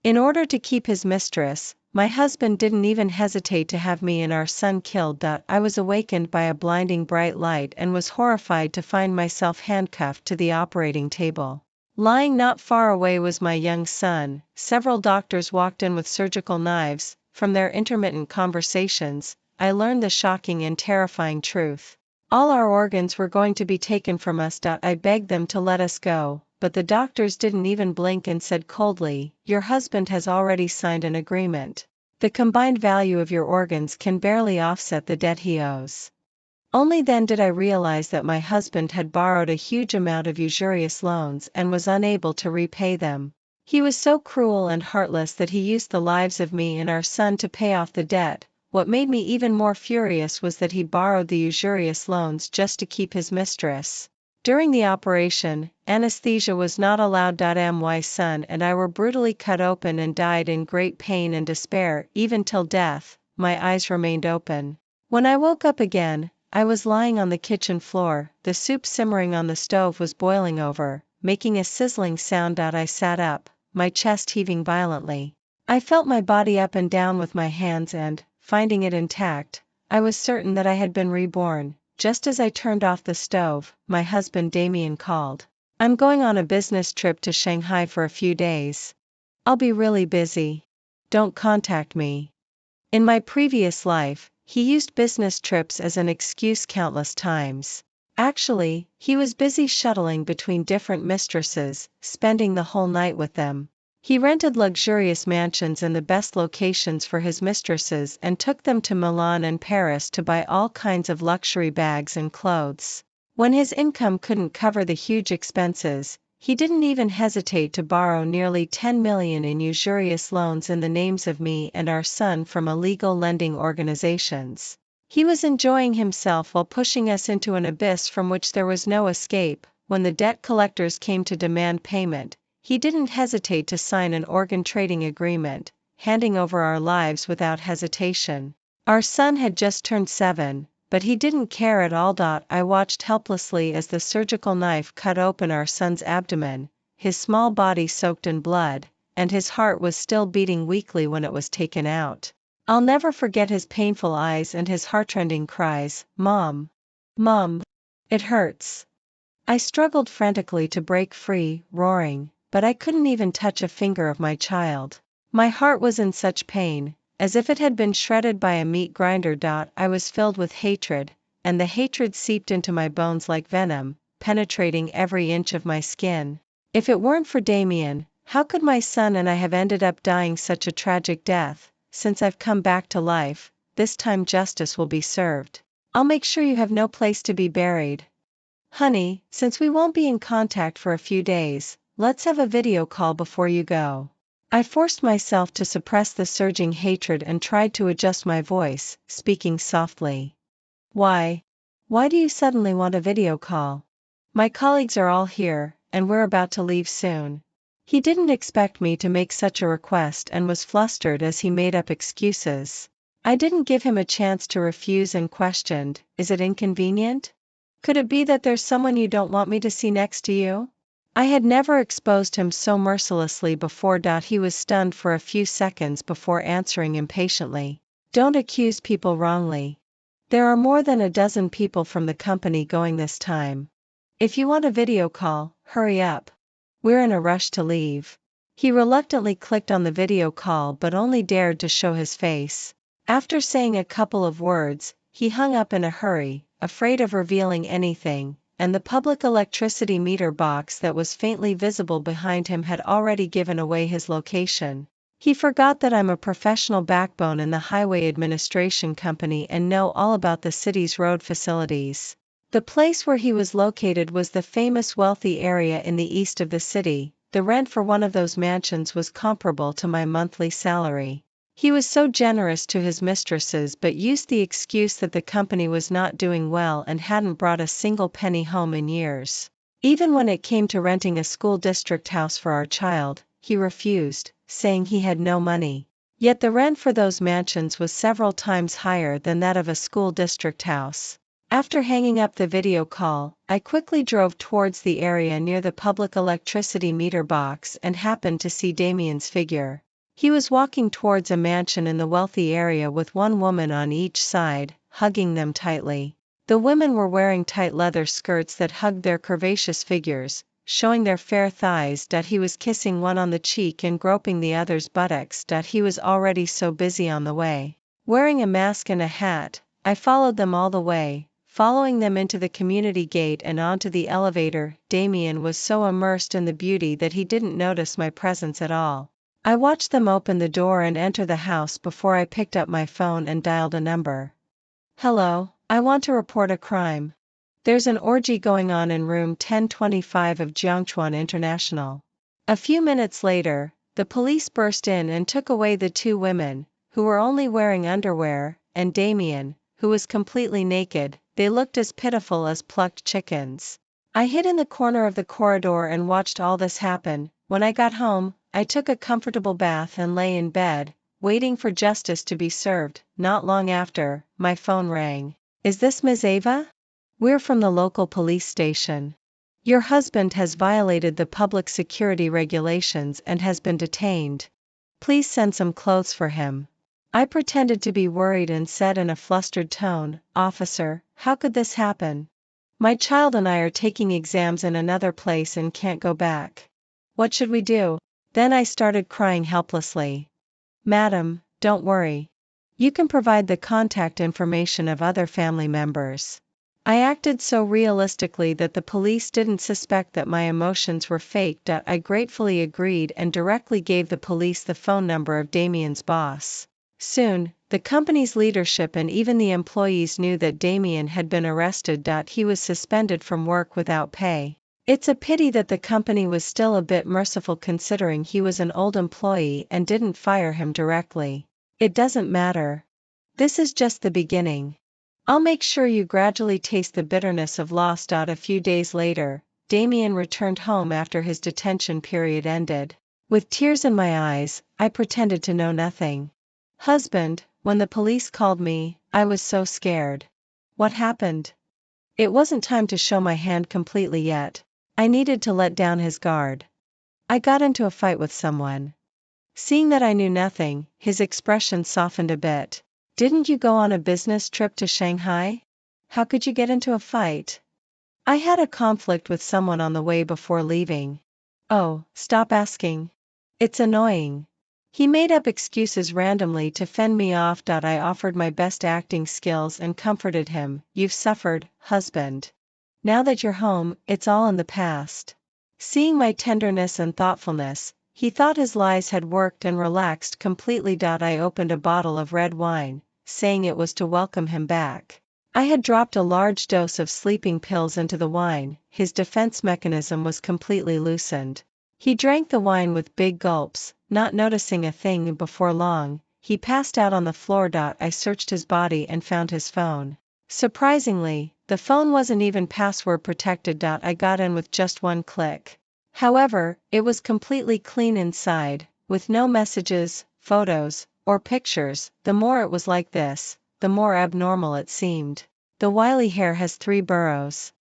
In order to keep his mistress, my husband didn't even hesitate to have me and our son killed. I was awakened by a blinding bright light and was horrified to find myself handcuffed to the operating table. Lying not far away was my young son. Several doctors walked in with surgical knives. From their intermittent conversations, I learned the shocking and terrifying truth. All our organs were going to be taken from us. I begged them to let us go, but the doctors didn't even blink and said coldly, "Your husband has already signed an agreement. The combined value of your organs can barely offset the debt he owes." Only then did I realize that my husband had borrowed a huge amount of usurious loans and was unable to repay them. He was so cruel and heartless that he used the lives of me and our son to pay off the debt. What made me even more furious was that he borrowed the usurious loans just to keep his mistress. During the operation, anesthesia was not allowed. My son and I were brutally cut open and died in great pain and despair. Even till death, my eyes remained open. When I woke up again, I was lying on the kitchen floor. The soup simmering on the stove was boiling over, making a sizzling sound. I sat up, my chest heaving violently. I felt my body up and down with my hands and, finding it intact, I was certain that I had been reborn. Just as I turned off the stove, my husband Damien called. "I'm going on a business trip to Shanghai for a few days. I'll be really busy. Don't contact me." In my previous life, he used business trips as an excuse countless times. Actually, he was busy shuttling between different mistresses, spending the whole night with them. He rented luxurious mansions in the best locations for his mistresses and took them to Milan and Paris to buy all kinds of luxury bags and clothes. When his income couldn't cover the huge expenses, he didn't even hesitate to borrow nearly 10 million in usurious loans in the names of me and our son from illegal lending organizations. He was enjoying himself while pushing us into an abyss from which there was no escape. When the debt collectors came to demand payment, he didn't hesitate to sign an organ trading agreement, handing over our lives without hesitation. Our son had just turned 7, but he didn't care at all. I watched helplessly as the surgical knife cut open our son's abdomen, his small body soaked in blood, and his heart was still beating weakly when it was taken out. I'll never forget his painful eyes and his heartrending cries, "Mom! Mom! It hurts!" I struggled frantically to break free, roaring, but I couldn't even touch a finger of my child. My heart was in such pain, as if it had been shredded by a meat grinder. I was filled with hatred, and the hatred seeped into my bones like venom, penetrating every inch of my skin. If it weren't for Damien, how could my son and I have ended up dying such a tragic death? Since I've come back to life, this time justice will be served. I'll make sure you have no place to be buried. Honey, since we won't be in contact for a few days, let's have a video call before you go. I forced myself to suppress the surging hatred and tried to adjust my voice, speaking softly. Why? Why do you suddenly want a video call? My colleagues are all here, and we're about to leave soon. He didn't expect me to make such a request and was flustered as he made up excuses. I didn't give him a chance to refuse and questioned, "Is it inconvenient? Could it be that there's someone you don't want me to see next to you?" I had never exposed him so mercilessly before. He was stunned for a few seconds before answering impatiently. "Don't accuse people wrongly. There are more than a dozen people from the company going this time. If you want a video call, hurry up. We're in a rush to leave." He reluctantly clicked on the video call but only dared to show his face. After saying a couple of words, he hung up in a hurry, afraid of revealing anything, and the public electricity meter box that was faintly visible behind him had already given away his location. He forgot that I'm a professional backbone in the Highway Administration Company and know all about the city's road facilities. The place where he was located was the famous wealthy area in the east of the city. The rent for one of those mansions was comparable to my monthly salary. He was so generous to his mistresses but used the excuse that the company was not doing well and hadn't brought a single penny home in years. Even when it came to renting a school district house for our child, he refused, saying he had no money. Yet the rent for those mansions was several times higher than that of a school district house. After hanging up the video call, I quickly drove towards the area near the public electricity meter box and happened to see Damien's figure. He was walking towards a mansion in the wealthy area with one woman on each side, hugging them tightly. The women were wearing tight leather skirts that hugged their curvaceous figures, showing their fair thighs. He was kissing one on the cheek and groping the other's buttocks. He was already so busy on the way. Wearing a mask and a hat, I followed them all the way, following them into the community gate and onto the elevator. Damien was so immersed in the beauty that he didn't notice my presence at all. I watched them open the door and enter the house before I picked up my phone and dialed a number. Hello, I want to report a crime. There's an orgy going on in room 1025 of Jiangchuan International. A few minutes later, the police burst in and took away the two women, who were only wearing underwear, and Damien, who was completely naked. They looked as pitiful as plucked chickens. I hid in the corner of the corridor and watched all this happen. When I got home, I took a comfortable bath and lay in bed, waiting for justice to be served. Not long after, my phone rang. Is this Ms. Ava? We're from the local police station. Your husband has violated the public security regulations and has been detained. Please send some clothes for him. I pretended to be worried and said in a flustered tone, Officer, how could this happen? My child and I are taking exams in another place and can't go back. What should we do? Then I started crying helplessly. Madam, don't worry. You can provide the contact information of other family members. I acted so realistically that the police didn't suspect that my emotions were faked. I gratefully agreed and directly gave the police the phone number of Damien's boss. Soon, the company's leadership and even the employees knew that Damien had been arrested. He was suspended from work without pay. It's a pity that the company was still a bit merciful considering he was an old employee and didn't fire him directly. It doesn't matter. This is just the beginning. I'll make sure you gradually taste the bitterness of loss. A few days later, Damien returned home after his detention period ended. With tears in my eyes, I pretended to know nothing. Husband, when the police called me, I was so scared. What happened? It wasn't time to show my hand completely yet. I needed to let down his guard. I got into a fight with someone. Seeing that I knew nothing, his expression softened a bit. Didn't you go on a business trip to Shanghai? How could you get into a fight? I had a conflict with someone on the way before leaving. Oh, stop asking. It's annoying. He made up excuses randomly to fend me off. I offered my best acting skills and comforted him. You've suffered, husband. Now that you're home, it's all in the past. Seeing my tenderness and thoughtfulness, he thought his lies had worked and relaxed completely. I opened a bottle of red wine, saying it was to welcome him back. I had dropped a large dose of sleeping pills into the wine. His defense mechanism was completely loosened. He drank the wine with big gulps, not noticing a thing. Before long, he passed out on the floor. I searched his body and found his phone. Surprisingly, the phone wasn't even password protected. I got in with just one click. However, it was completely clean inside, with no messages, photos, or pictures. The more it was like this, the more abnormal it seemed. The wily hare has 3 burrows.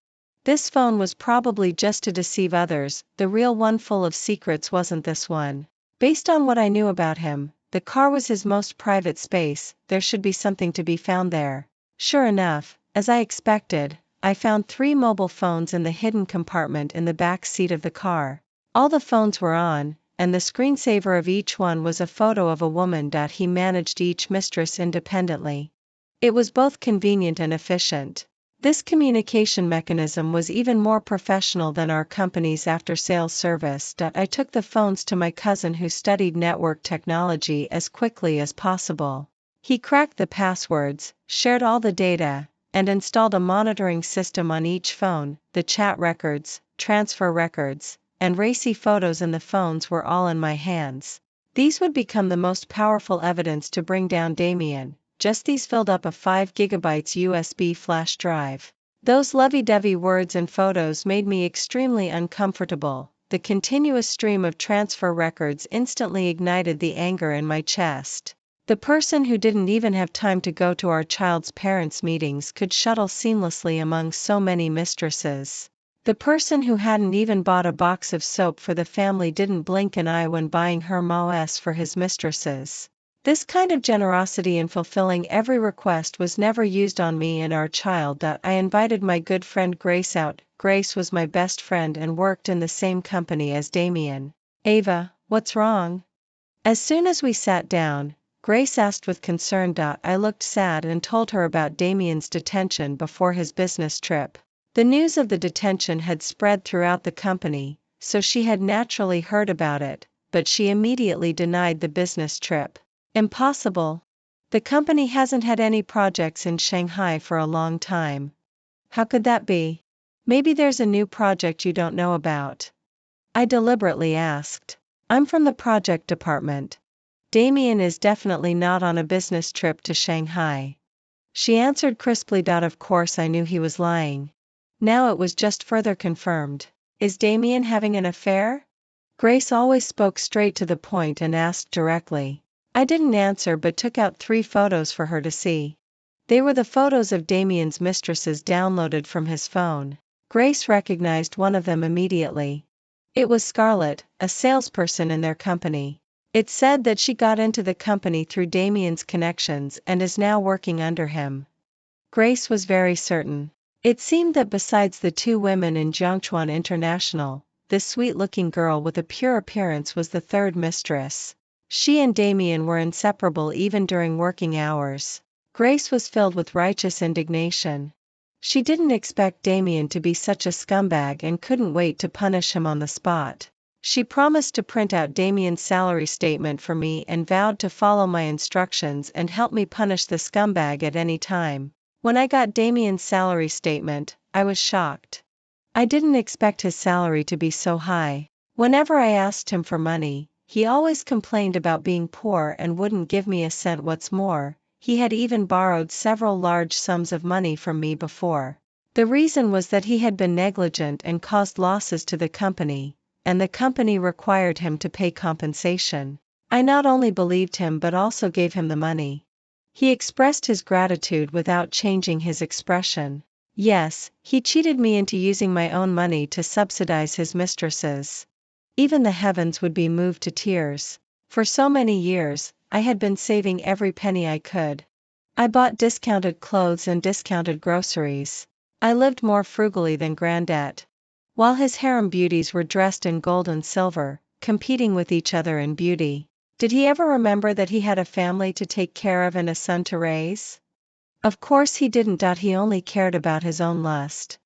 This phone was probably just to deceive others. The real one full of secrets wasn't this one. Based on what I knew about him, the car was his most private space. There should be something to be found there. Sure enough, as I expected, I found 3 mobile phones in the hidden compartment in the back seat of the car. All the phones were on, and the screensaver of each one was a photo of a woman. He managed each mistress independently. It was both convenient and efficient. This communication mechanism was even more professional than our company's after-sales service. I took the phones to my cousin who studied network technology as quickly as possible. He cracked the passwords, shared all the data, and installed a monitoring system on each phone. The chat records, transfer records, and racy photos in the phones were all in my hands. These would become the most powerful evidence to bring down Damien. Just these filled up a 5 GB USB flash drive. Those lovey-dovey words and photos made me extremely uncomfortable. The continuous stream of transfer records instantly ignited the anger in my chest. The person who didn't even have time to go to our child's parents' meetings could shuttle seamlessly among so many mistresses. The person who hadn't even bought a box of soap for the family didn't blink an eye when buying her MOS for his mistresses. This kind of generosity in fulfilling every request was never used on me and our child. I invited my good friend Grace out. Grace was my best friend and worked in the same company as Damien. Ava, what's wrong? As soon as we sat down, Grace asked with concern. I looked sad and told her about Damien's detention before his business trip. The news of the detention had spread throughout the company, so she had naturally heard about it, but she immediately denied the business trip. Impossible. The company hasn't had any projects in Shanghai for a long time. How could that be? Maybe there's a new project you don't know about. I deliberately asked. I'm from the project department. Damien is definitely not on a business trip to Shanghai. She answered crisply. Of course I knew he was lying. Now it was just further confirmed. Is Damien having an affair? Grace always spoke straight to the point and asked directly. I didn't answer but took out 3 photos for her to see. They were the photos of Damien's mistresses downloaded from his phone. Grace recognized one of them immediately. It was Scarlett, a salesperson in their company. It said that she got into the company through Damien's connections and is now working under him. Grace was very certain. It seemed that besides the 2 women in Jiangchuan International, this sweet-looking girl with a pure appearance was the 3rd mistress. She and Damien were inseparable even during working hours. Grace was filled with righteous indignation. She didn't expect Damien to be such a scumbag and couldn't wait to punish him on the spot. She promised to print out Damien's salary statement for me and vowed to follow my instructions and help me punish the scumbag at any time. When I got Damien's salary statement, I was shocked. I didn't expect his salary to be so high. Whenever I asked him for money, he always complained about being poor and wouldn't give me a cent. What's more, he had even borrowed several large sums of money from me before. The reason was that he had been negligent and caused losses to the company, and the company required him to pay compensation. I not only believed him but also gave him the money. He expressed his gratitude without changing his expression. Yes, he cheated me into using my own money to subsidize his mistresses. Even the heavens would be moved to tears. For so many years, I had been saving every penny I could. I bought discounted clothes and discounted groceries. I lived more frugally than Granddad. While his harem beauties were dressed in gold and silver, competing with each other in beauty. Did he ever remember that he had a family to take care of and a son to raise? Of course he didn't. He only cared about his own lust.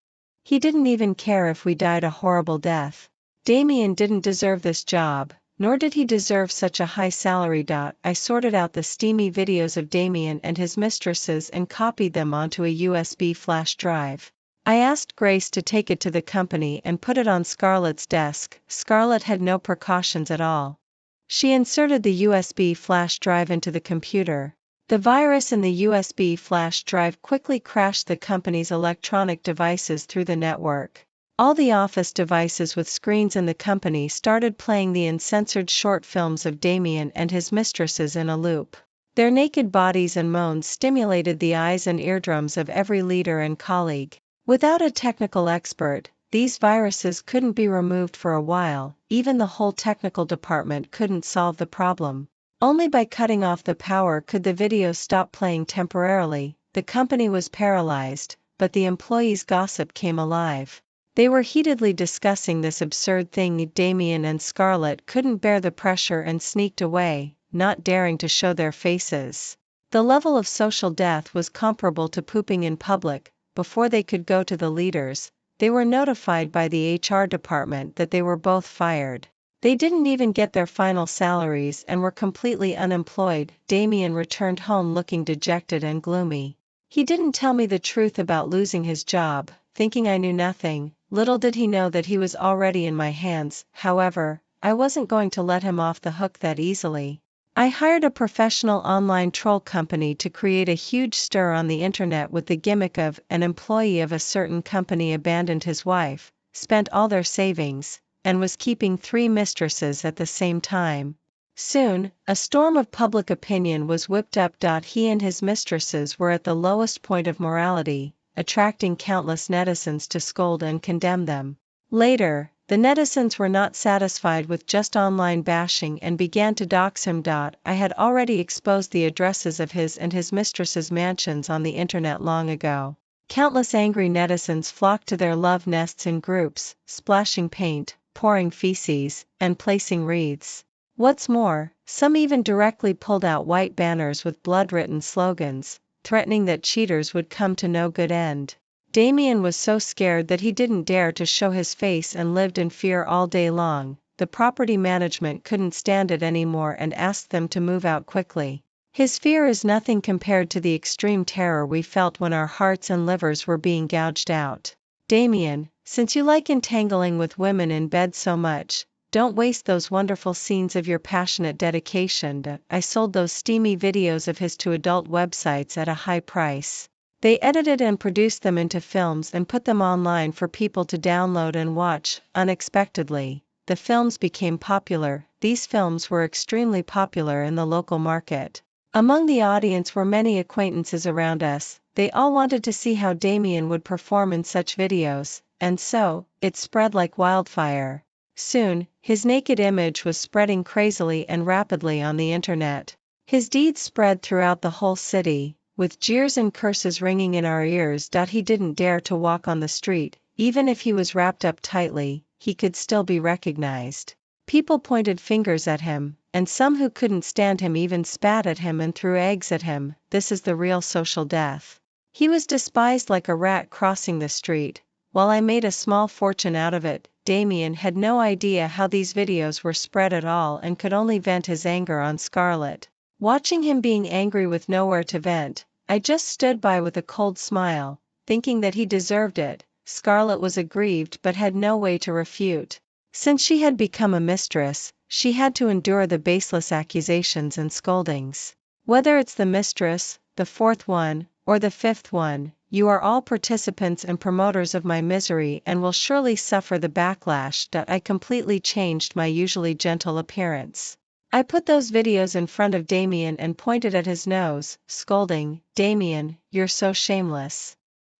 He didn't even care if we died a horrible death. Damien didn't deserve this job, nor did he deserve such a high salary. I sorted out the steamy videos of Damien and his mistresses and copied them onto a USB flash drive. I asked Grace to take it to the company and put it on Scarlett's desk. Scarlett had no precautions at all. She inserted the USB flash drive into the computer. The virus in the USB flash drive quickly crashed the company's electronic devices through the network. All the office devices with screens in the company started playing the uncensored short films of Damien and his mistresses in a loop. Their naked bodies and moans stimulated the eyes and eardrums of every leader and colleague. Without a technical expert, these viruses couldn't be removed for a while. Even the whole technical department couldn't solve the problem. Only by cutting off the power could the videos stop playing temporarily. The company was paralyzed, but the employees' gossip came alive. They were heatedly discussing this absurd thing. Damien and Scarlett couldn't bear the pressure and sneaked away, not daring to show their faces. The level of social death was comparable to pooping in public. Before they could go to the leaders, they were notified by the HR department that they were both fired. They didn't even get their final salaries and were completely unemployed. Damien returned home looking dejected and gloomy. He didn't tell me the truth about losing his job, thinking I knew nothing. Little did he know that he was already in my hands. However, I wasn't going to let him off the hook that easily. I hired a professional online troll company to create a huge stir on the internet with the gimmick of an employee of a certain company abandoned his wife, spent all their savings, and was keeping 3 mistresses at the same time. Soon, a storm of public opinion was whipped up. He and his mistresses were at the lowest point of morality, attracting countless netizens to scold and condemn them. Later, the netizens were not satisfied with just online bashing and began to dox him. I had already exposed the addresses of his and his mistress's mansions on the internet long ago. Countless angry netizens flocked to their love nests in groups, splashing paint, pouring feces, and placing wreaths. What's more, some even directly pulled out white banners with blood-written slogans, threatening that cheaters would come to no good end. Damien was so scared that he didn't dare to show his face and lived in fear all day long. The property management couldn't stand it anymore and asked them to move out quickly. His fear is nothing compared to the extreme terror we felt when our hearts and livers were being gouged out. Damien, since you like entangling with women in bed so much, don't waste those wonderful scenes of your passionate dedication. I sold those steamy videos of his to adult websites at a high price. They edited and produced them into films and put them online for people to download and watch. Unexpectedly, the films became popular. These films were extremely popular in the local market. Among the audience were many acquaintances around us. They all wanted to see how Damien would perform in such videos, and so, it spread like wildfire. Soon, his naked image was spreading crazily and rapidly on the internet. His deeds spread throughout the whole city, with jeers and curses ringing in our ears. He didn't dare to walk on the street. Even if he was wrapped up tightly, he could still be recognized. People pointed fingers at him, and some who couldn't stand him even spat at him and threw eggs at him. This is the real social death. He was despised like a rat crossing the street. While I made a small fortune out of it, Damien had no idea how these videos were spread at all and could only vent his anger on Scarlett. Watching him being angry with nowhere to vent, I just stood by with a cold smile, thinking that he deserved it. Scarlett was aggrieved but had no way to refute. Since she had become a mistress, she had to endure the baseless accusations and scoldings. Whether it's the mistress, the fourth one, or the fifth one, you are all participants and promoters of my misery and will surely suffer the backlash. I completely changed my usually gentle appearance. I put those videos in front of Damien and pointed at his nose, scolding, "Damien, you're so shameless.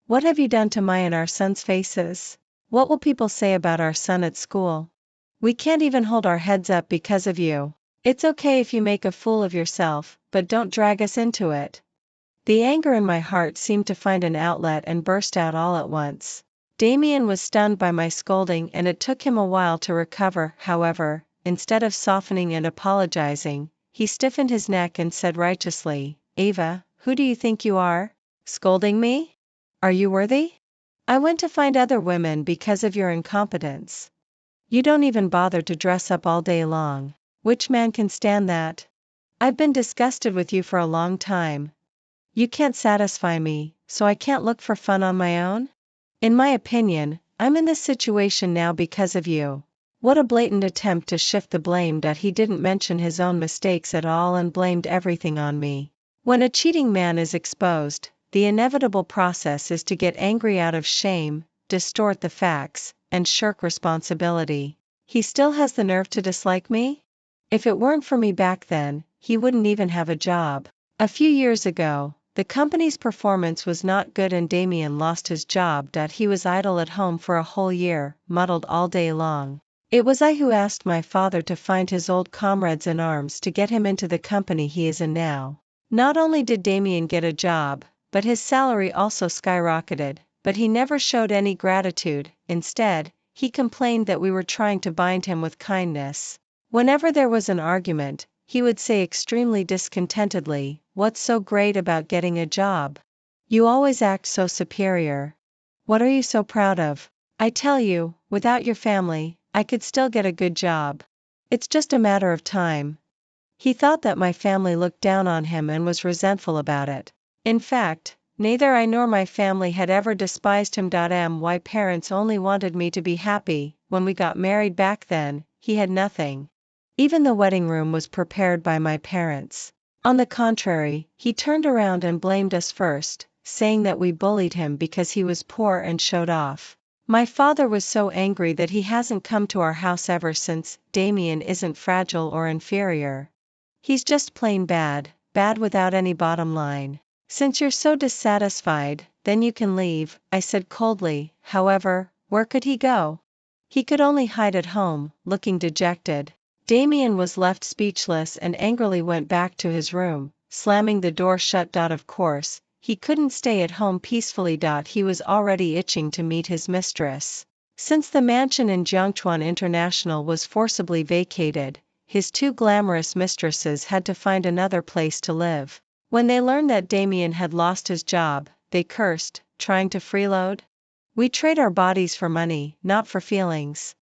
What have you done to my and our son's faces? What will people say about our son at school? We can't even hold our heads up because of you. It's okay if you make a fool of yourself, but don't drag us into it." The anger in my heart seemed to find an outlet and burst out all at once. Damien was stunned by my scolding and it took him a while to recover. However, instead of softening and apologizing, he stiffened his neck and said righteously, "Ava, who do you think you are? Scolding me? Are you worthy? I went to find other women because of your incompetence. You don't even bother to dress up all day long. Which man can stand that? I've been disgusted with you for a long time. You can't satisfy me, so I can't look for fun on my own? In my opinion, I'm in this situation now because of you." What a blatant attempt to shift the blame. He didn't mention his own mistakes at all and blamed everything on me. When a cheating man is exposed, the inevitable process is to get angry out of shame, distort the facts, and shirk responsibility. He still has the nerve to dislike me? If it weren't for me back then, he wouldn't even have a job. A few years ago, the company's performance was not good and Damien lost his job. He was idle at home for a whole year, muddled all day long. It was I who asked my father to find his old comrades in arms to get him into the company he is in now. Not only did Damien get a job, but his salary also skyrocketed, but he never showed any gratitude. Instead, he complained that we were trying to bind him with kindness. Whenever there was an argument, he would say extremely discontentedly, "What's so great about getting a job? You always act so superior. What are you so proud of? I tell you, without your family, I could still get a good job. It's just a matter of time." He thought that my family looked down on him and was resentful about it. In fact, neither I nor my family had ever despised him. My parents only wanted me to be happy. When we got married back then, he had nothing. Even the wedding room was prepared by my parents. On the contrary, he turned around and blamed us first, saying that we bullied him because he was poor and showed off. My father was so angry that he hasn't come to our house ever since. Damien isn't fragile or inferior. He's just plain bad, bad without any bottom line. Since you're so dissatisfied, then you can leave, I said coldly. However, where could he go? He could only hide at home, looking dejected. Damien was left speechless and angrily went back to his room, slamming the door shut. Of course, he couldn't stay at home peacefully. He was already itching to meet his mistress. Since the mansion in Jiangchuan International was forcibly vacated, his two glamorous mistresses had to find another place to live. When they learned that Damien had lost his job, they cursed, trying to freeload. We trade our bodies for money, not for feelings.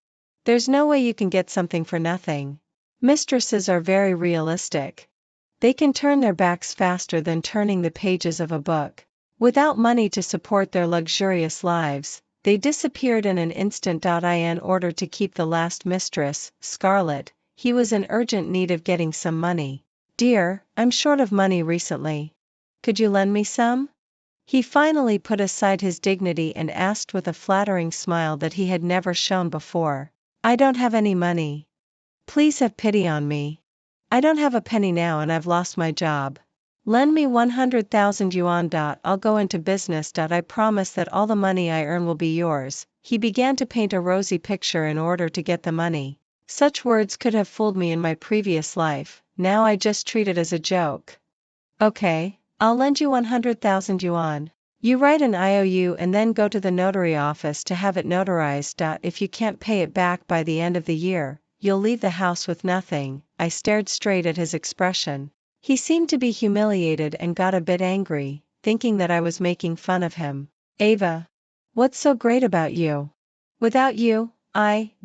There's no way you can get something for nothing. Mistresses are very realistic. They can turn their backs faster than turning the pages of a book. Without money to support their luxurious lives, they disappeared in an instant. In order to keep the last mistress, Scarlett, he was in urgent need of getting some money. Dear, I'm short of money recently. Could you lend me some? He finally put aside his dignity and asked with a flattering smile that he had never shown before. I don't have any money. Please have pity on me. I don't have a penny now and I've lost my job. Lend me 100,000 yuan. I'll go into business. I promise that all the money I earn will be yours. He began to paint a rosy picture in order to get the money. Such words could have fooled me in my previous life, now I just treat it as a joke. Okay, I'll lend you 100,000 yuan. You write an IOU and then go to the notary office to have it notarized. If you can't pay it back by the end of the year, you'll leave the house with nothing. I stared straight at his expression. He seemed to be humiliated and got a bit angry, thinking that I was making fun of him. Ava, what's so great about you? Without you,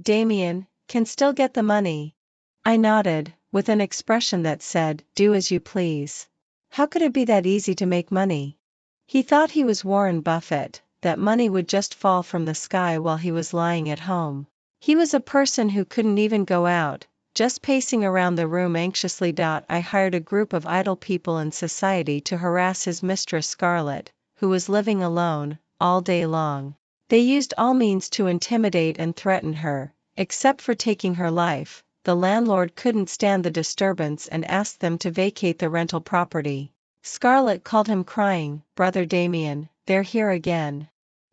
Damien, can still get the money. I nodded, with an expression that said, do as you please. How could it be that easy to make money? He thought he was Warren Buffett, that money would just fall from the sky while he was lying at home. He was a person who couldn't even go out, just pacing around the room anxiously. I hired a group of idle people in society to harass his mistress Scarlett, who was living alone, all day long. They used all means to intimidate and threaten her, except for taking her life. The landlord couldn't stand the disturbance and asked them to vacate the rental property. Scarlett called him crying, Brother Damien, they're here again.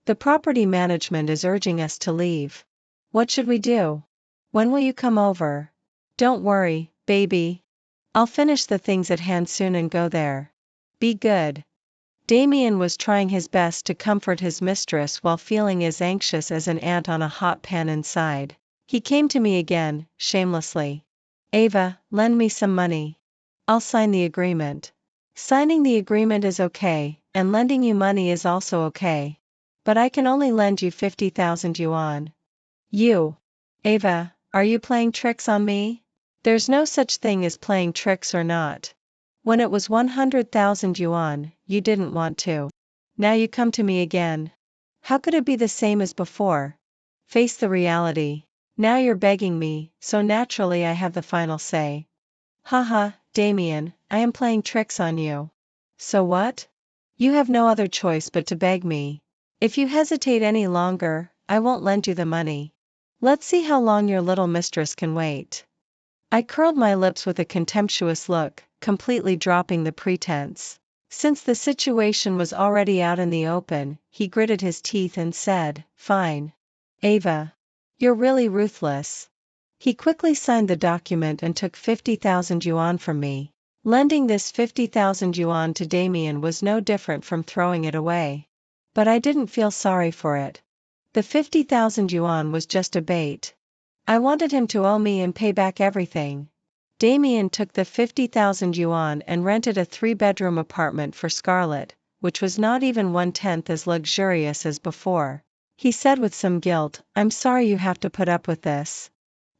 The property management is urging us to leave. What should we do? When will you come over? Don't worry, baby. I'll finish the things at hand soon and go there. Be good. Damien was trying his best to comfort his mistress while feeling as anxious as an ant on a hot pan inside. He came to me again, shamelessly. Ava, lend me some money. I'll sign the agreement. Signing the agreement is okay, and lending you money is also okay. But I can only lend you 50,000 yuan. You. Ava, are you playing tricks on me? There's no such thing as playing tricks or not. When it was 100,000 yuan, you didn't want to. Now you come to me again. How could it be the same as before? Face the reality. Now you're begging me, so naturally I have the final say. Haha, Damien, I am playing tricks on you. So what? You have no other choice but to beg me. If you hesitate any longer, I won't lend you the money. Let's see how long your little mistress can wait. I curled my lips with a contemptuous look, completely dropping the pretense. Since the situation was already out in the open, he gritted his teeth and said, fine. Ava. You're really ruthless. He quickly signed the document and took 50,000 yuan from me. Lending this 50,000 yuan to Damien was no different from throwing it away. But I didn't feel sorry for it. The 50,000 yuan was just a bait. I wanted him to owe me and pay back everything. Damien took the 50,000 yuan and rented a 3-bedroom apartment for Scarlett, which was not even 1/10 as luxurious as before. He said with some guilt, I'm sorry you have to put up with this.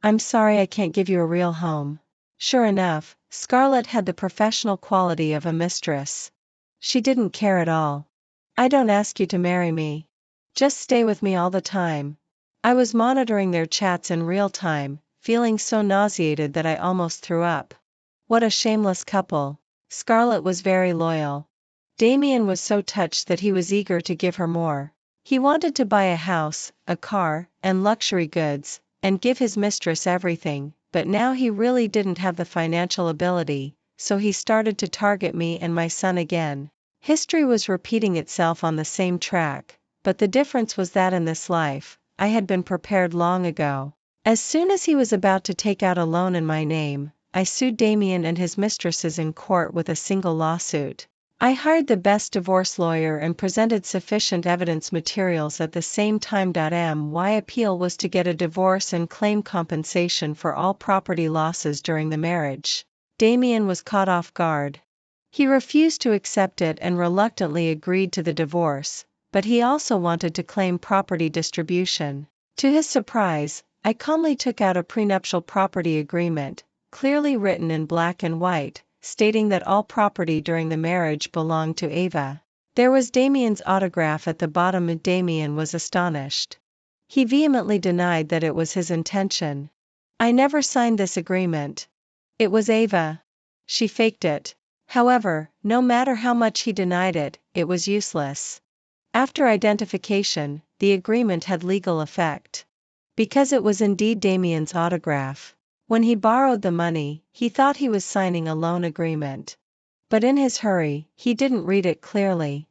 I'm sorry I can't give you a real home. Sure enough, Scarlett had the professional quality of a mistress. She didn't care at all. I don't ask you to marry me. Just stay with me all the time. I was monitoring their chats in real time, feeling so nauseated that I almost threw up. What a shameless couple. Scarlett was very loyal. Damien was so touched that he was eager to give her more. He wanted to buy a house, a car, and luxury goods, and give his mistress everything, but now he really didn't have the financial ability, so he started to target me and my son again. History was repeating itself on the same track, but the difference was that in this life, I had been prepared long ago. As soon as he was about to take out a loan in my name, I sued Damien and his mistresses in court with a single lawsuit. I hired the best divorce lawyer and presented sufficient evidence materials at the same time. My appeal was to get a divorce and claim compensation for all property losses during the marriage. Damien was caught off guard. He refused to accept it and reluctantly agreed to the divorce, but he also wanted to claim property distribution. To his surprise, I calmly took out a prenuptial property agreement, clearly written in black and white, stating that all property during the marriage belonged to Ava. There was Damien's autograph at the bottom and Damien was astonished. He vehemently denied that it was his intention. I never signed this agreement. It was Ava. She faked it. However, no matter how much he denied it, it was useless. After identification, the agreement had legal effect. Because it was indeed Damien's autograph. When he borrowed the money, he thought he was signing a loan agreement. But in his hurry, he didn't read it clearly.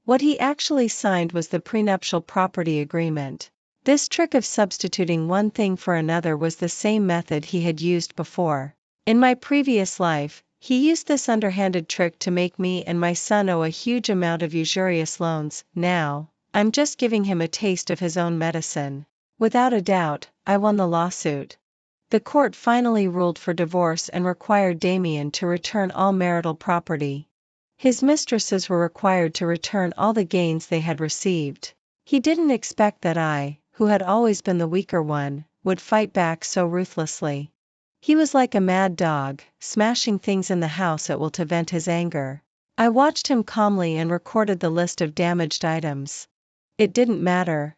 What he actually signed was the prenuptial property agreement. This trick of substituting one thing for another was the same method he had used before. In my previous life, he used this underhanded trick to make me and my son owe a huge amount of usurious loans. Now, I'm just giving him a taste of his own medicine. Without a doubt, I won the lawsuit. The court finally ruled for divorce and required Damien to return all marital property. His mistresses were required to return all the gains they had received. He didn't expect that I, who had always been the weaker one, would fight back so ruthlessly. He was like a mad dog, smashing things in the house at will to vent his anger. I watched him calmly and recorded the list of damaged items. It didn't matter.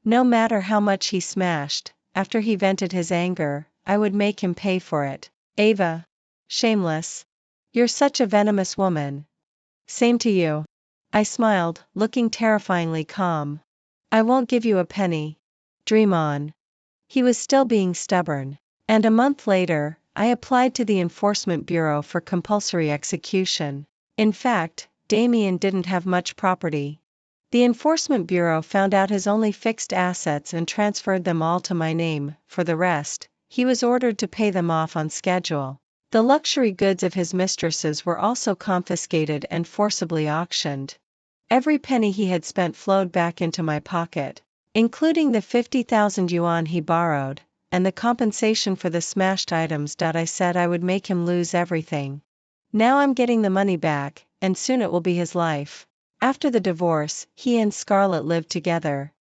No matter how much he smashed, after he vented his anger, I would make him pay for it. Ava. Shameless. You're such a venomous woman. Same to you. I smiled, looking terrifyingly calm. I won't give you a penny. Dream on. He was still being stubborn. And a month later, I applied to the Enforcement Bureau for compulsory execution. In fact, Damien didn't have much property. The Enforcement Bureau found out his only fixed assets and transferred them all to my name. For the rest, he was ordered to pay them off on schedule. The luxury goods of his mistresses were also confiscated and forcibly auctioned. Every penny he had spent flowed back into my pocket, including the 50,000 yuan he borrowed, and the compensation for the smashed items. I said I would make him lose everything. Now I'm getting the money back, and soon it will be his life. After the divorce, he and Scarlett lived together.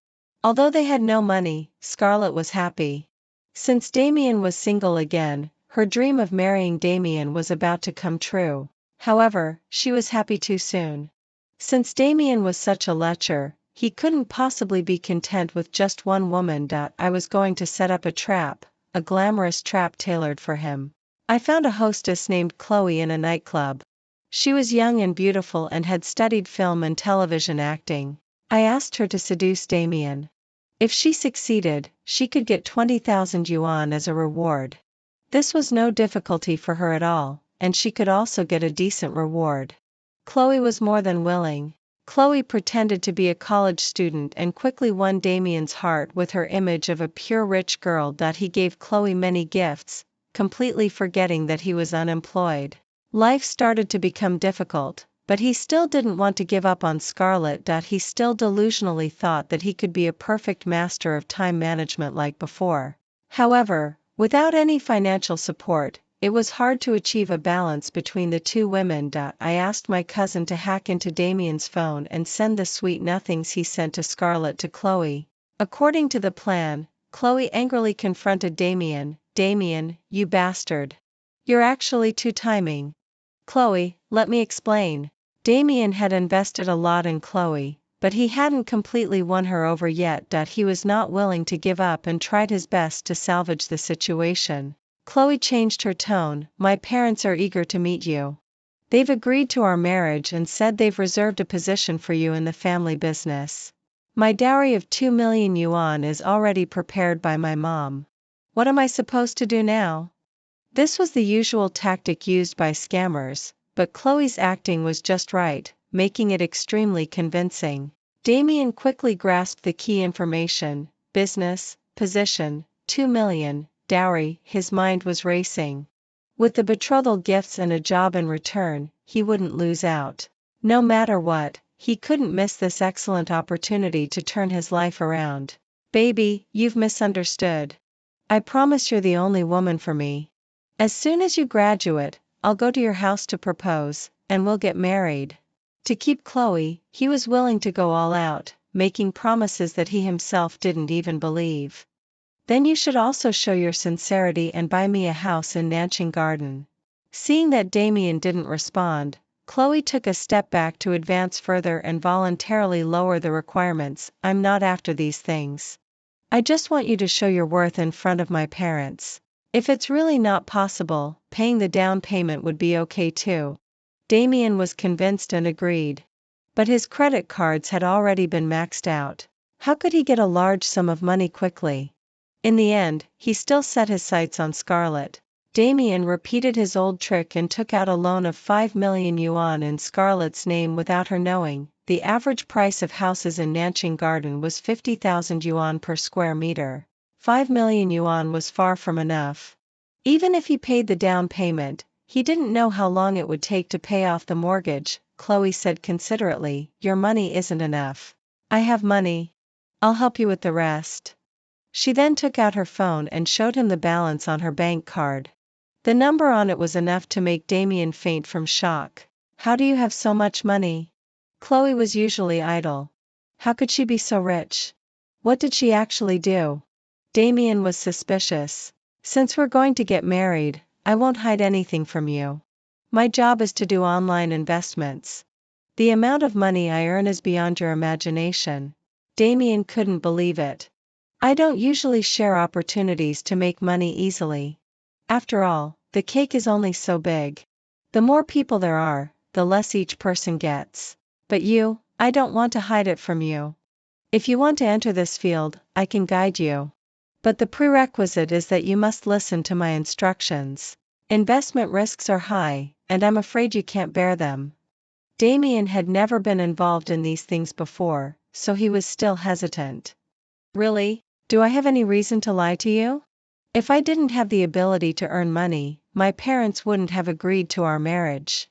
Although they had no money, Scarlett was happy. Since Damien was single again, her dream of marrying Damien was about to come true. However, she was happy too soon. Since Damien was such a lecher, he couldn't possibly be content with just one woman. I was going to set up a trap, a glamorous trap tailored for him. I found a hostess named Chloe in a nightclub. She was young and beautiful and had studied film and television acting. I asked her to seduce Damien. If she succeeded, she could get 20,000 yuan as a reward. This was no difficulty for her at all, and she could also get a decent reward. Chloe was more than willing. Chloe pretended to be a college student and quickly won Damien's heart with her image of a pure rich girl. He gave Chloe many gifts, completely forgetting that he was unemployed. Life started to become difficult, but he still didn't want to give up on Scarlett. He still delusionally thought that he could be a perfect master of time management like before. However, without any financial support, it was hard to achieve a balance between the two women. I asked my cousin to hack into Damien's phone and send the sweet nothings he sent to Scarlett to Chloe. According to the plan, Chloe angrily confronted Damien. Damien, you bastard. You're actually two-timing. Chloe, let me explain. Damien had invested a lot in Chloe, but he hadn't completely won her over yet. He was not willing to give up and tried his best to salvage the situation. Chloe changed her tone. My parents are eager to meet you. They've agreed to our marriage and said they've reserved a position for you in the family business. My dowry of 2 million yuan is already prepared by my mom. What am I supposed to do now? This was the usual tactic used by scammers, but Chloe's acting was just right. making it extremely convincing. Damien quickly grasped the key information: business, position, 2 million, dowry. His mind was racing. With the betrothal gifts and a job in return, he wouldn't lose out. No matter what, he couldn't miss this excellent opportunity to turn his life around. Baby, you've misunderstood. I promise you're the only woman for me. As soon as you graduate, I'll go to your house to propose, and we'll get married. To keep Chloe, he was willing to go all out, making promises that he himself didn't even believe. Then you should also show your sincerity and buy me a house in Nanching Garden. Seeing that Damien didn't respond, Chloe took a step back to advance further and voluntarily lower the requirements. I'm not after these things. I just want you to show your worth in front of my parents. If it's really not possible, paying the down payment would be okay too. Damien was convinced and agreed. But his credit cards had already been maxed out. How could he get a large sum of money quickly? In the end, he still set his sights on Scarlett. Damien repeated his old trick and took out a loan of 5 million yuan in Scarlett's name without her knowing. The average price of houses in Nanching Garden was 50,000 yuan per square meter. 5 million yuan was far from enough. Even if he paid the down payment, he didn't know how long it would take to pay off the mortgage. Chloe said considerately, "Your money isn't enough. I have money. I'll help you with the rest." She then took out her phone and showed him the balance on her bank card. The number on it was enough to make Damien faint from shock. How do you have so much money? Chloe was usually idle. How could she be so rich? What did she actually do? Damien was suspicious. Since we're going to get married, I won't hide anything from you. My job is to do online investments. The amount of money I earn is beyond your imagination. Damien couldn't believe it. I don't usually share opportunities to make money easily. After all, the cake is only so big. The more people there are, the less each person gets. But you, I don't want to hide it from you. If you want to enter this field, I can guide you. But the prerequisite is that you must listen to my instructions. Investment risks are high, and I'm afraid you can't bear them. Damien had never been involved in these things before, so he was still hesitant. Really? Do I have any reason to lie to you? If I didn't have the ability to earn money, my parents wouldn't have agreed to our marriage.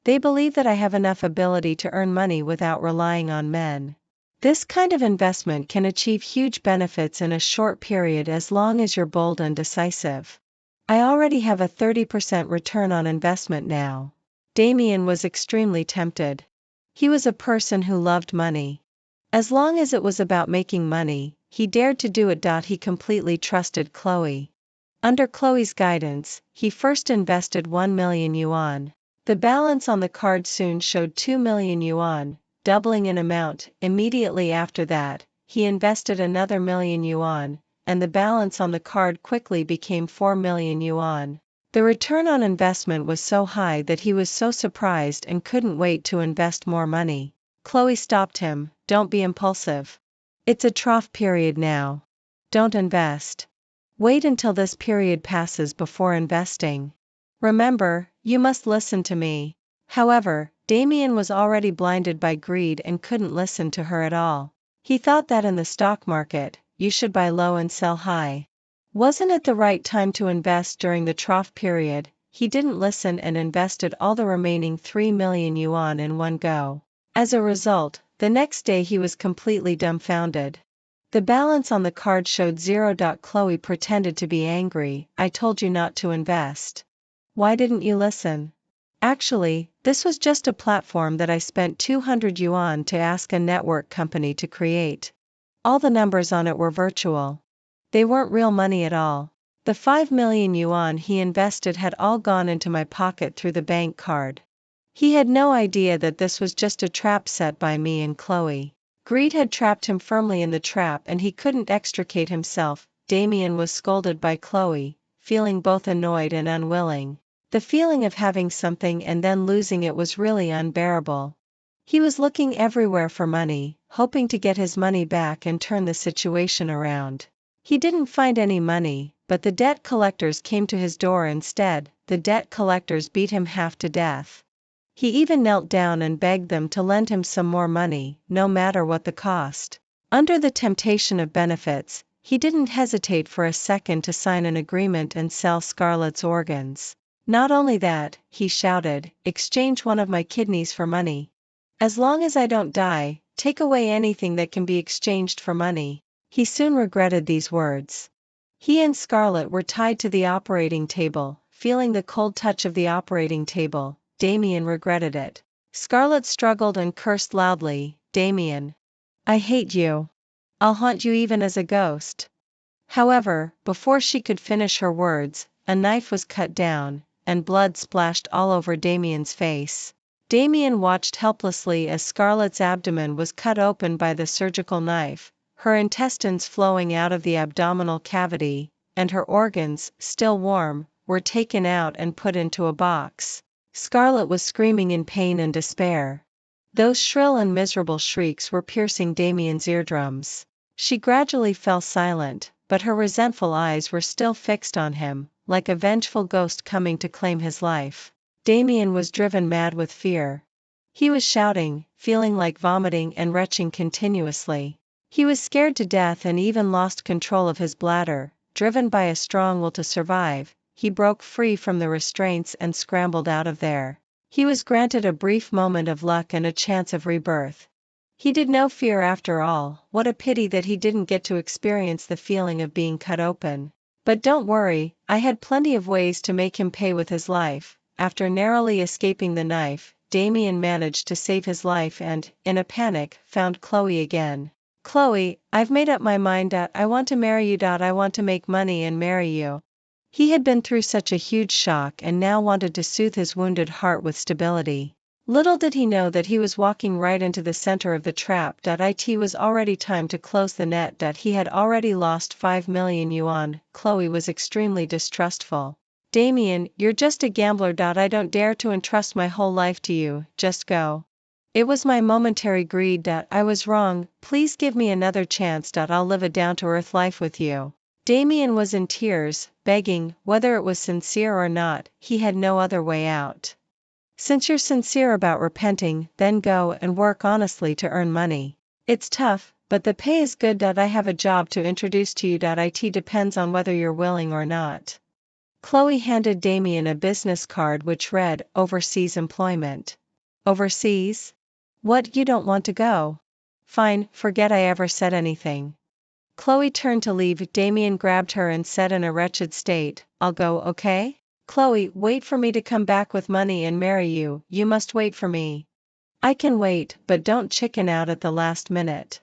They believe that I have enough ability to earn money without relying on men. This kind of investment can achieve huge benefits in a short period as long as you're bold and decisive. I already have a 30% return on investment now. Damien was extremely tempted. He was a person who loved money. As long as it was about making money, he dared to do it. He completely trusted Chloe. Under Chloe's guidance, he first invested 1 million yuan. The balance on the card soon showed 2 million yuan, doubling in amount. Immediately after that, he invested another million yuan, and the balance on the card quickly became 4 million yuan. The return on investment was so high that he was so surprised and couldn't wait to invest more money. Chloe stopped him. Don't be impulsive. It's a trough period now. Don't invest. Wait until this period passes before investing. Remember, you must listen to me. However, Damien was already blinded by greed and couldn't listen to her at all. He thought that in the stock market, you should buy low and sell high. Wasn't it the right time to invest during the trough period? He didn't listen and invested all the remaining 3 million yuan in one go. As a result, the next day he was completely dumbfounded. The balance on the card showed 0. Chloe pretended to be angry. I told you not to invest. Why didn't you listen? Actually, this was just a platform that I spent 200 yuan to ask a network company to create. All the numbers on it were virtual. They weren't real money at all. The 5 million yuan he invested had all gone into my pocket through the bank card. He had no idea that this was just a trap set by me and Chloe. Greed had trapped him firmly in the trap and he couldn't extricate himself. Damien was scolded by Chloe, feeling both annoyed and unwilling. The feeling of having something and then losing it was really unbearable. He was looking everywhere for money, hoping to get his money back and turn the situation around. He didn't find any money, but the debt collectors came to his door instead. The debt collectors beat him half to death. He even knelt down and begged them to lend him some more money, no matter what the cost. Under the temptation of benefits, he didn't hesitate for a second to sign an agreement and sell Scarlett's organs. Not only that, he shouted, exchange one of my kidneys for money. As long as I don't die, take away anything that can be exchanged for money. He soon regretted these words. He and Scarlett were tied to the operating table, feeling the cold touch of the operating table. Damien regretted it. Scarlett struggled and cursed loudly, Damien. I hate you. I'll haunt you even as a ghost. However, before she could finish her words, a knife was cut down, and blood splashed all over Damien's face. Damien watched helplessly as Scarlett's abdomen was cut open by the surgical knife, her intestines flowing out of the abdominal cavity, and her organs, still warm, were taken out and put into a box. Scarlett was screaming in pain and despair. Those shrill and miserable shrieks were piercing Damien's eardrums. She gradually fell silent, but her resentful eyes were still fixed on him, like a vengeful ghost coming to claim his life. Damien was driven mad with fear. He was shouting, feeling like vomiting and retching continuously. He was scared to death and even lost control of his bladder. Driven by a strong will to survive, he broke free from the restraints and scrambled out of there. He was granted a brief moment of luck and a chance of rebirth. He did know fear after all. What a pity that he didn't get to experience the feeling of being cut open. But don't worry, I had plenty of ways to make him pay with his life. After narrowly escaping the knife, Damien managed to save his life and, in a panic, found Chloe again. Chloe, I've made up my mind. I want to marry you. I want to make money and marry you. He had been through such a huge shock and now wanted to soothe his wounded heart with stability. Little did he know that he was walking right into the center of the trap. It was already time to close the net. He had already lost 5 million yuan. Chloe was extremely distrustful. Damien, you're just a gambler. I don't dare to entrust my whole life to you, just go. It was my momentary greed. I was wrong, please give me another chance. I'll live a down-to-earth life with you. Damien was in tears, begging, whether it was sincere or not, he had no other way out. Since you're sincere about repenting, then go and work honestly to earn money. It's tough, but the pay is good. I have a job to introduce to you. It depends on whether you're willing or not. Chloe handed Damien a business card which read, Overseas Employment. Overseas? What, you don't want to go? Fine, forget I ever said anything. Chloe turned to leave. Damien grabbed her and said in a wretched state, I'll go, okay? Chloe, wait for me to come back with money and marry you. You must wait for me. I can wait, but don't chicken out at the last minute.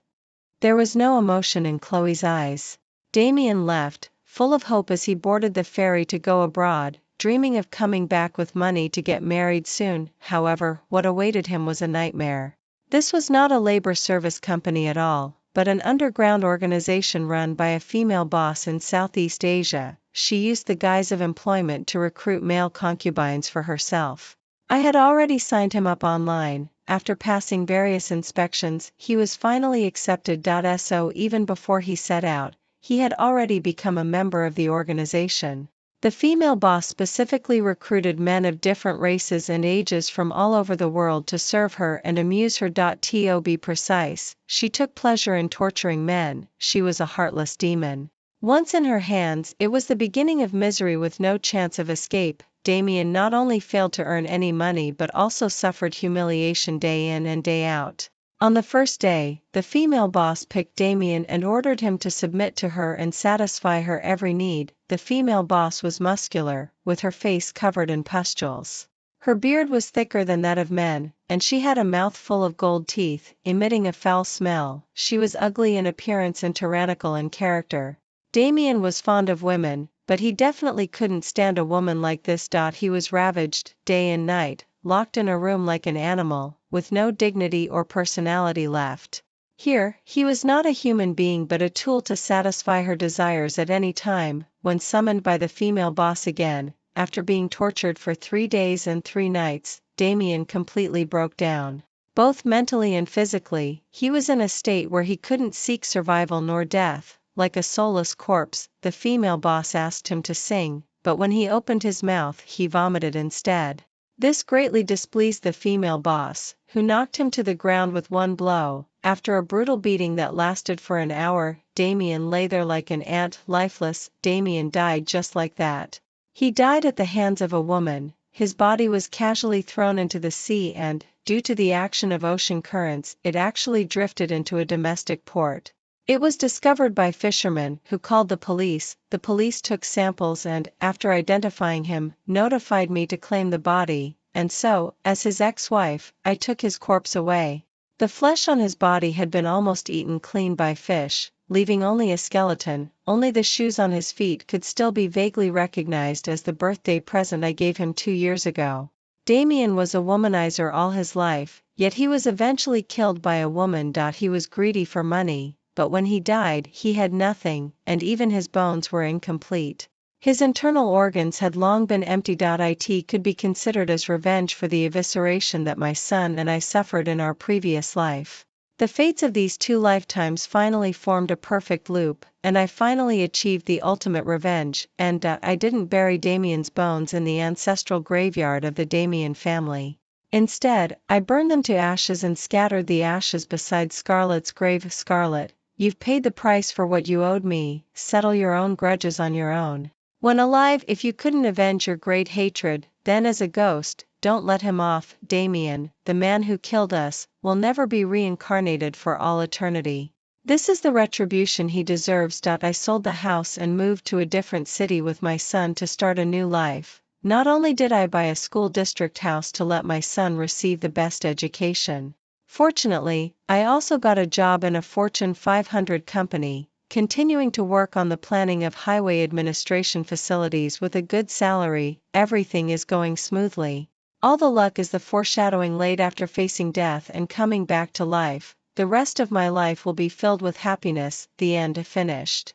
There was no emotion in Chloe's eyes. Damien left, full of hope as he boarded the ferry to go abroad, dreaming of coming back with money to get married soon. However, what awaited him was a nightmare. This was not a labor service company at all, but an underground organization run by a female boss in Southeast Asia. She used the guise of employment to recruit male concubines for herself. I had already signed him up online. After passing various inspections, he was finally accepted. So even before he set out, he had already become a member of the organization. The female boss specifically recruited men of different races and ages from all over the world to serve her and amuse her. To be precise, she took pleasure in torturing men. She was a heartless demon. Once in her hands, it was the beginning of misery with no chance of escape. Damien not only failed to earn any money but also suffered humiliation day in and day out. On the first day, the female boss picked Damien and ordered him to submit to her and satisfy her every need. The female boss was muscular, with her face covered in pustules. Her beard was thicker than that of men, and she had a mouth full of gold teeth, emitting a foul smell. She was ugly in appearance and tyrannical in character. Damien was fond of women, but he definitely couldn't stand a woman like this. He was ravaged, day and night, locked in a room like an animal, with no dignity or personality left. Here, he was not a human being but a tool to satisfy her desires at any time. When summoned by the female boss again, after being tortured for 3 days and 3 nights, Damien completely broke down. Both mentally and physically, he was in a state where he couldn't seek survival nor death. Like a soulless corpse, the female boss asked him to sing, but when he opened his mouth he vomited instead. This greatly displeased the female boss, who knocked him to the ground with one blow. After a brutal beating that lasted for an hour, Damien lay there like an ant, lifeless. Damien died just like that. He died at the hands of a woman. His body was casually thrown into the sea and, due to the action of ocean currents, it actually drifted into a domestic port. It was discovered by fishermen, who called the police. The police took samples and, after identifying him, notified me to claim the body, and so, as his ex-wife, I took his corpse away. The flesh on his body had been almost eaten clean by fish, leaving only a skeleton. Only the shoes on his feet could still be vaguely recognized as the birthday present I gave him 2 years ago. Damien was a womanizer all his life, yet he was eventually killed by a woman. He was greedy for money, but when he died he had nothing, and even his bones were incomplete. His internal organs had long been empty. It could be considered as revenge for the evisceration that my son and I suffered in our previous life. The fates of these 2 lifetimes finally formed a perfect loop, and I finally achieved the ultimate revenge, and I didn't bury Damien's bones in the ancestral graveyard of the Damien family. Instead, I burned them to ashes and scattered the ashes beside Scarlett's grave. Scarlett, you've paid the price for what you owed me. Settle your own grudges on your own. When alive, if you couldn't avenge your great hatred, then as a ghost, don't let him off. Damien, the man who killed us, will never be reincarnated for all eternity. This is the retribution he deserves. I sold the house and moved to a different city with my son to start a new life. Not only did I buy a school district house to let my son receive the best education. Fortunately, I also got a job in a Fortune 500 company, continuing to work on the planning of highway administration facilities with a good salary. Everything is going smoothly. All the luck is the foreshadowing laid after facing death and coming back to life. The rest of my life will be filled with happiness. The end. Finished.